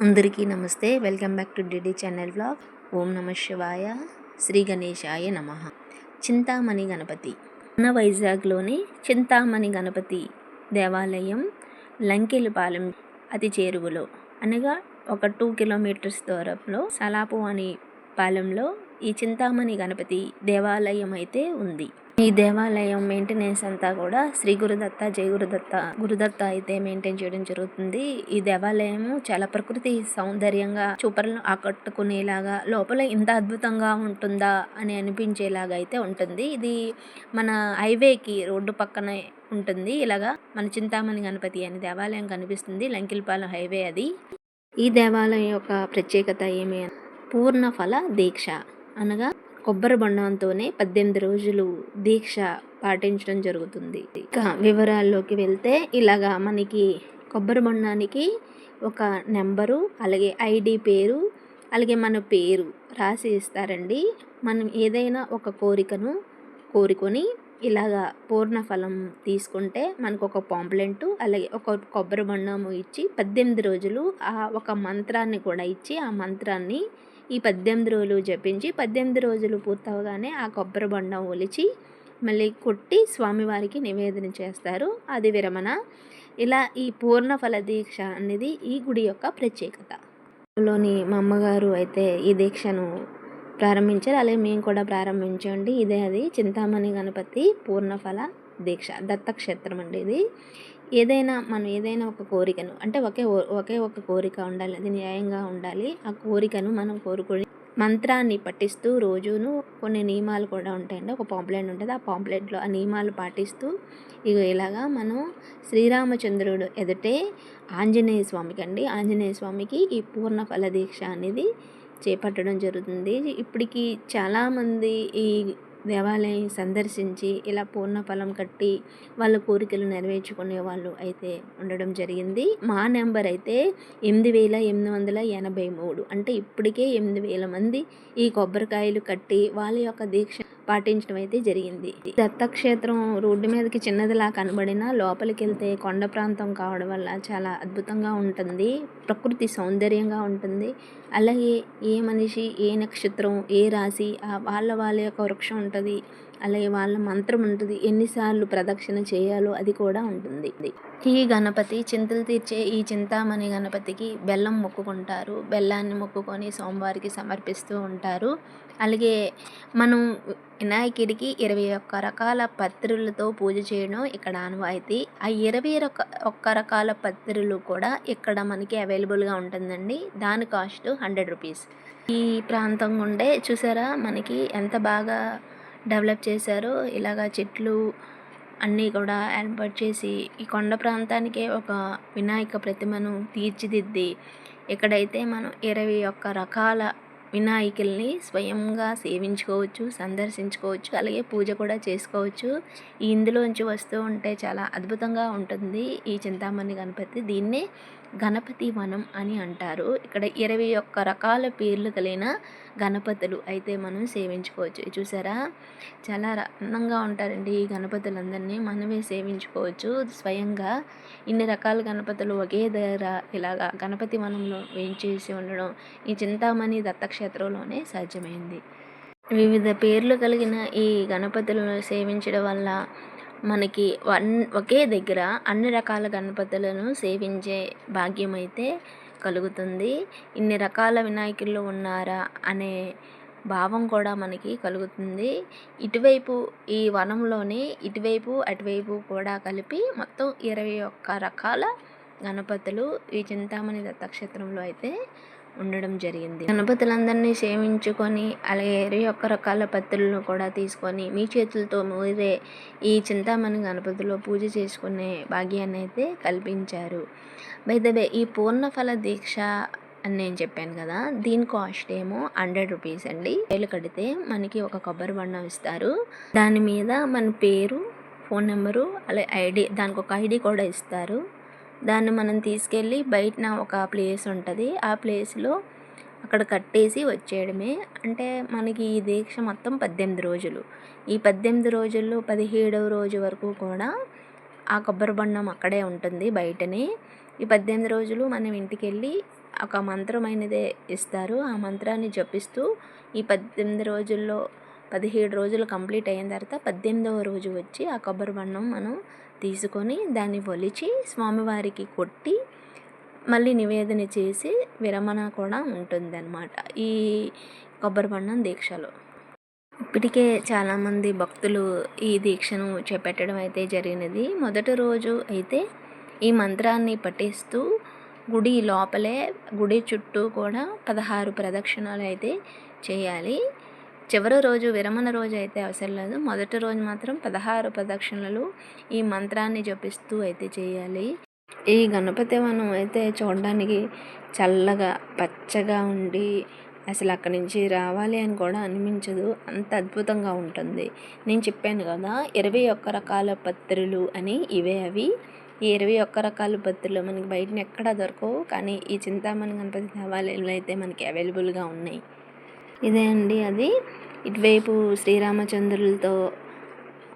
అందరికీ నమస్తే. Welcome back to DD channel vlog. ఓం నమ శివాయ, శ్రీ గణేశాయ నమః. చింతామణి గణపతి మన వైజాగ్లోని చింతామణి గణపతి దేవాలయం లంకెలపాలెం అతి చేరువలో అనగా ఒక 2 కిలోమీటర్స్ దూరంలో సలాపు అని పాలెంలో ఈ చింతామణి గణపతి దేవాలయం అయితే ఉంది. ఈ దేవాలయం మెయింటెనెన్స్ అంతా కూడా శ్రీ గురుదత్త జై గురుదత్త అయితే మెయింటైన్ చేయడం జరుగుతుంది. ఈ దేవాలయం చాలా ప్రకృతి సౌందర్యంగా చూపలను ఆకట్టుకునేలాగా, లోపల ఇంత అద్భుతంగా ఉంటుందా అని అనిపించేలాగా అయితే ఉంటుంది. ఇది మన హైవేకి రోడ్డు పక్కనే ఉంటుంది. ఇలాగా మన చింతామణి గణపతి అనే దేవాలయం కనిపిస్తుంది. లంకిలపాలెం హైవే అది. ఈ దేవాలయం యొక్క ప్రత్యేకత ఏమి? పూర్ణ ఫల దీక్ష అనగా కొబ్బరి బొండంతోనే 18 రోజులు దీక్ష పాటించడం జరుగుతుంది. ఇక వివరాల్లోకి వెళ్తే ఇలాగా మనకి కొబ్బరి బొండానికి ఒక నెంబరు, అలాగే ఐడి పేరు, అలాగే మన పేరు రాసి ఇస్తారండి. మనం ఏదైనా ఒక కోరికను కోరుకొని ఇలాగా పూర్ణ ఫలం తీసుకుంటే మనకు ఒక పాంప్లెంటు, అలాగే ఒక కొబ్బరి బొండము ఇచ్చి 18 రోజులు ఆ ఒక మంత్రాన్ని కూడా ఇచ్చి, ఆ మంత్రాన్ని ఈ 18 రోజులు జపించి 18 రోజులు పూర్తవగానే ఆ కొబ్బరి బొండం ఒలిచి మళ్ళీ కొట్టి స్వామివారికి నివేదన చేస్తారు. అది విరమణ. ఇలా ఈ పూర్ణ ఫల దీక్ష అనేది ఈ గుడి యొక్క ప్రత్యేకత. లోని మా అమ్మగారు అయితే ఈ దీక్షను ప్రారంభించారు. అలాగే మేము కూడా ప్రారంభించండి. ఇదే అది చింతామణి గణపతి పూర్ణఫల దీక్ష దత్తక్షేత్రం అండి ఇది. మనం ఏదైనా ఒక కోరికను అంటే ఒకే ఒక కోరిక ఉండాలి, అది న్యాయంగా ఉండాలి. ఆ కోరికను మనం కోరుకొని మంత్రాన్ని పఠిస్తూ రోజును కొన్ని నియమాలు కూడా ఉంటాయండి. ఒక పాంప్లెట్ ఉంటుంది. ఆ పాంప్లెట్లో ఆ నియమాలు పాటిస్తూ ఇలాగా మనం శ్రీరామచంద్రుడు ఎదుటే ఆంజనేయ స్వామికి ఈ పూర్ణ ఫల దీక్ష అనేది చేపట్టడం జరుగుతుంది. ఇప్పటికి చాలామంది ఈ దేవాలయం సందర్శించి ఇలా పూర్ణ ఫలం కట్టి వాళ్ళ కోరికలు నెరవేర్చుకునే వాళ్ళు అయితే ఉండడం జరిగింది. మా నెంబర్ అయితే 8883. అంటే ఇప్పటికే 8000 మంది ఈ కొబ్బరికాయలు కట్టి వాళ్ళ యొక్క దీక్ష పాటించడం అయితే జరిగింది. దత్తక్షేత్రం రోడ్డు మీదకి చిన్నదిలా కనబడినా లోపలికి వెళ్తే కొండ ప్రాంతం కావడం వల్ల చాలా అద్భుతంగా ఉంటుంది. ప్రకృతి సౌందర్యంగా ఉంటుంది. అలాగే ఏ మనిషి, ఏ నక్షత్రం, ఏ రాశి వాళ్ళ యొక్క వృక్షం ఉంటుంది, అలాగే వాళ్ళ మంత్రం ఉంటుంది, ఎన్నిసార్లు ప్రదక్షిణ చేయాలో అది కూడా ఉంటుంది. ఈ గణపతి చింతలు తీర్చే ఈ చింతామణి గణపతికి బెల్లం మొక్కుకుంటారు. బెల్లాన్ని మొక్కుకొని సోమవారికి సమర్పిస్తూ ఉంటారు. అలాగే మనం వినాయకుడికి 21 రకాల పత్రులతో పూజ చేయడం ఇక్కడ ఆనవాయితీ. ఆ 21 రకాల పత్రులు కూడా ఇక్కడ మనకి అవైలబుల్గా ఉంటుందండి. దాని కాస్ట్ 100 రూపీస్. ఈ ప్రాంతం ఉండే చూసారా మనకి ఎంత బాగా డెవలప్ చేశారో. ఇలాగా చెట్లు అన్నీ కూడా ఏర్పాటు చేసి ఈ కొండ ప్రాంతానికే ఒక వినాయక ప్రతిమను తీర్చిదిద్ది ఇక్కడైతే మనం 21 రకాల వినాయకుల్ని స్వయంగా సేవించుకోవచ్చు, సందర్శించుకోవచ్చు, అలాగే పూజ కూడా చేసుకోవచ్చు. ఇందులోంచి వస్తూ ఉంటే చాలా అద్భుతంగా ఉంటుంది ఈ చింతామణి గణపతి. దీన్నే గణపతి వనం అని అంటారు. ఇక్కడ 21 రకాల పేర్లు కలిగిన గణపతులు అయితే మనం సేవించుకోవచ్చు. చూసారా చాలా అందంగా ఉంటారండి ఈ గణపతులందరినీ మనమే సేవించుకోవచ్చు స్వయంగా. ఇన్ని రకాల గణపతులు ఒకే దగ్గర ఇలాగా గణపతి వనంలో వేయించేసి ఉండడం ఈ చింతామణి దత్తక్షేత్రంలోనే సాధ్యమైంది. వివిధ పేర్లు కలిగిన ఈ గణపతులను సేవించడం వల్ల మనకి ఒకే దగ్గర అన్ని రకాల గణపతులను సేవించే భాగ్యం అయితే కలుగుతుంది. ఇన్ని రకాల వినాయకులు ఉన్నారా అనే భావం కూడా మనకి కలుగుతుంది. ఇటువైపు ఈ వనంలోనే ఇటువైపు అటువైపు కూడా కలిపి మొత్తం 21 రకాల గణపతులు ఈ చింతామణి దత్తక్షేత్రంలో అయితే ఉండడం జరిగింది. గణపతులందరినీ సేవించుకొని అలాగే 21 రకాల పత్రులను కూడా తీసుకొని మీ చేతులతో మీరే ఈ చింతామణి గణపతిలో పూజ చేసుకునే భాగ్యాన్ని అయితే కల్పించారు. బై ద వే ఈ పూర్ణఫల దీక్ష అని నేను చెప్పాను కదా, దీని కాస్ట్ ఏమో 100 రూపీస్ అండి. వేలు కడితే మనకి ఒక కొబ్బరి బొండం ఇస్తారు. దాని మీద మన పేరు, ఫోన్ నెంబరు, అలాగే ఐడి, దానికి ఒక ఐడి కూడా ఇస్తారు. దాన్ని మనం తీసుకెళ్ళి బయటన ఒక ప్లేస్ ఉంటుంది. ఆ ప్లేస్లో అక్కడ కట్టేసి వచ్చేయడమే. అంటే మనకి ఈ దీక్ష మొత్తం 18 రోజులు. ఈ 18 రోజుల్లో 17వ రోజు వరకు కూడా ఆ కొబ్బరి బొండం అక్కడే ఉంటుంది బయటనే. ఈ 18 రోజులు మనం ఇంటికి వెళ్ళి ఒక మంత్రమైనదే ఇస్తారు. ఆ మంత్రాన్ని జపిస్తూ ఈ 18 రోజుల్లో 17 రోజులు కంప్లీట్ అయిన తర్వాత 18వ రోజు వచ్చి ఆ కొబ్బరి బొండం మనం తీసుకొని దాన్ని ఒలిచి స్వామివారికి కొట్టి మళ్ళీ నివేదన చేసి విరమణ కూడా ఉంటుందన్నమాట ఈ కొబ్బరి బొండం దీక్షలో. ఇప్పటికే చాలామంది భక్తులు ఈ దీక్షను చేపట్టడం అయితే జరిగినది. మొదటి రోజు అయితే ఈ మంత్రాన్ని పఠిస్తూ గుడి లోపలే గుడి చుట్టూ కూడా 16 ప్రదక్షిణాలు అయితే చేయాలి. చివరి రోజు విరమణ రోజు అయితే అవసరం లేదు. మొదటి రోజు మాత్రం 16 ప్రదక్షిణలు ఈ మంత్రాన్ని జపిస్తూ అయితే చేయాలి. ఈ గణపతి వనం అయితే చూడడానికి చల్లగా పచ్చగా ఉండి అసలు అక్కడి నుంచి రావాలి అని కూడా అనిపించదు, అంత అద్భుతంగా ఉంటుంది. నేను చెప్పాను కదా 21 రకాల పత్రులు అని, ఇవే అవి. ఈ 21 రకాల పత్రులు మనకి బయటన ఎక్కడా దొరకవు, కానీ ఈ చింతామణి గణపతి దేవాలయంలో అయితే మనకి అవైలబుల్గా ఉన్నాయి. ఇదే అండి అది. ఇటువైపు శ్రీరామచంద్రులతో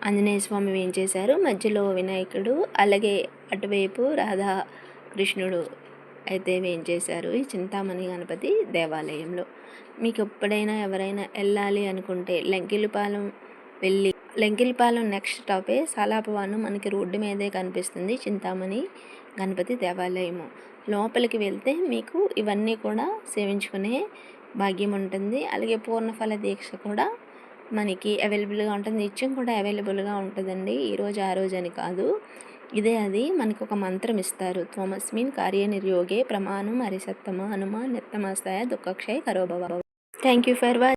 ఆంజనేయ స్వామి వేయించేశారు, మధ్యలో వినాయకుడు, అలాగే అటువైపు రాధా కృష్ణుడు అయితే వేయించేశారు ఈ చింతామణి గణపతి దేవాలయంలో. మీకు ఎప్పుడైనా ఎవరైనా వెళ్ళాలి అనుకుంటే లంకిలిపాలెం నెక్స్ట్ స్టాపే సాలాపవనం, మనకి రోడ్డు మీదే కనిపిస్తుంది చింతామణి గణపతి దేవాలయము. లోపలికి వెళ్తే మీకు ఇవన్నీ కూడా సేవించుకునే భాగ్యం ఉంటుంది. అలాగే పూర్ణఫల దీక్ష కూడా మనకి అవైలబుల్గా ఉంటుంది, నిత్యం కూడా అవైలబుల్గా ఉంటుందండి. ఈరోజు ఆ రోజు అని కాదు, ఇదే అది. మనకు ఒక మంత్రం ఇస్తారు, త్వమస్మిన్ కార్యనిర్యోగే ప్రమాణం హరిసత్తమ హనుమ నిత్తమస్తాయ దుఃఖక్షయ కరోభవ. Thank you for watching.